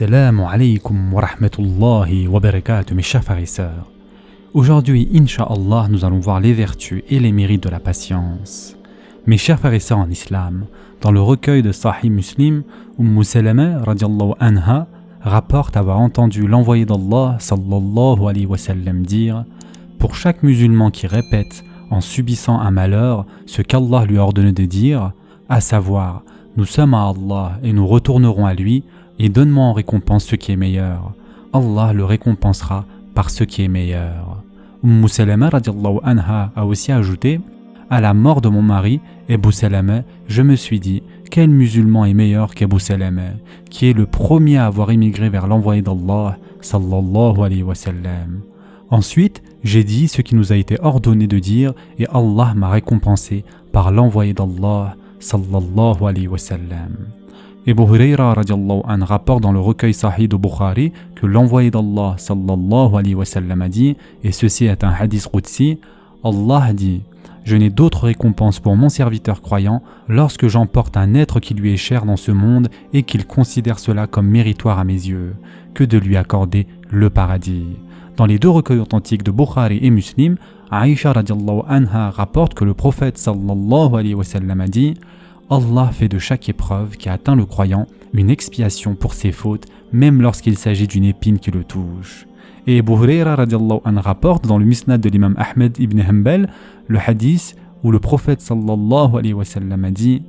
Assalamu alaikum wa rahmatullahi wa barakatuh, mes chers frères et sœurs. Aujourd'hui, Inch'Allah, nous allons voir les vertus et les mérites de la patience. Mes chers frères et sœurs en islam, dans le recueil de Sahih Muslim, Salama radiallahu anha rapporte avoir entendu l'envoyé d'Allah sallallahu alayhi wa sallam dire: pour chaque musulman qui répète en subissant un malheur ce qu'Allah lui a ordonné de dire, à savoir nous sommes à Allah et nous retournerons à lui, et donne-moi en récompense ce qui est meilleur, Allah le récompensera par ce qui est meilleur. Salama radiallahu anha a aussi ajouté: à la mort de mon mari, Abu Salama, je me suis dit, quel musulman est meilleur qu'Abu Salama, qui est le premier à avoir émigré vers l'envoyé d'Allah, sallallahu alayhi wa sallam. Ensuite, j'ai dit ce qui nous a été ordonné de dire, et Allah m'a récompensé par l'envoyé d'Allah, sallallahu alayhi wa sallam. Abu Hurayra radiallahu anhu rapporte dans le recueil Sahih de Bukhari que l'envoyé d'Allah, sallallahu alayhi wa sallam, a dit, et ceci est un hadith qudsi, Allah dit: je n'ai d'autre récompense pour mon serviteur croyant lorsque j'emporte un être qui lui est cher dans ce monde et qu'il considère cela comme méritoire à mes yeux, que de lui accorder le paradis. Dans les deux recueils authentiques de Bukhari et Muslim, Aïcha radiallahu anha rapporte que le prophète sallallahu alayhi wa sallam a dit: Allah fait de chaque épreuve qui atteint le croyant une expiation pour ses fautes, même lorsqu'il s'agit d'une épine qui le touche. Et Abu Hurayra radiallahu anhu rapporte dans le Musnad de l'imam Ahmed ibn Hanbal le hadith où le prophète sallallahu alayhi wa sallam a dit: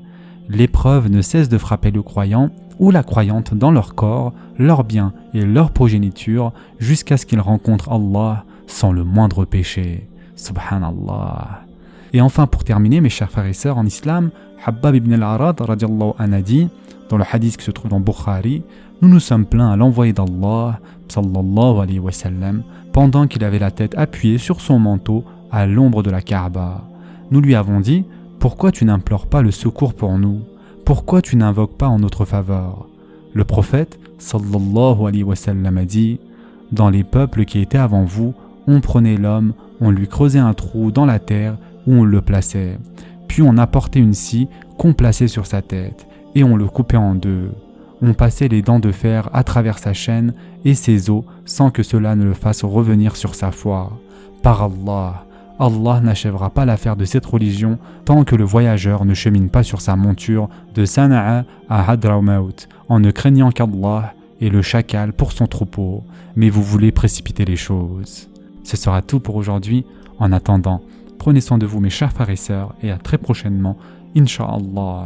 l'épreuve ne cesse de frapper le croyant ou la croyante dans leur corps, leurs biens et leur progéniture jusqu'à ce qu'ils rencontrent Allah sans le moindre péché. Subhanallah. Et enfin, pour terminer, mes chers frères et sœurs en islam, Habbab ibn al-Arad radiallahu anhu a dit, dans le hadith qui se trouve dans Bukhari: nous nous sommes plaints à l'envoyé d'Allah sallallahu alayhi wa sallam pendant qu'il avait la tête appuyée sur son manteau à l'ombre de la Kaaba. Nous lui avons dit: pourquoi tu n'implores pas le secours pour nous? Pourquoi tu n'invoques pas en notre faveur? Le prophète sallallahu alayhi wa sallam a dit: dans les peuples qui étaient avant vous, on prenait l'homme, on lui creusait un trou dans la terre où on le plaçait, puis on apportait une scie qu'on plaçait sur sa tête et on le coupait en deux. On passait les dents de fer à travers sa chaîne et ses os sans que cela ne le fasse revenir sur sa foi. Par Allah, Allah n'achèvera pas l'affaire de cette religion tant que le voyageur ne chemine pas sur sa monture de Sana'a à Hadramaut en ne craignant qu'Allah et le chacal pour son troupeau, mais vous voulez précipiter les choses. Ce sera tout pour aujourd'hui. En attendant, prenez soin de vous mes chers frères et sœurs et à très prochainement, Inch'Allah.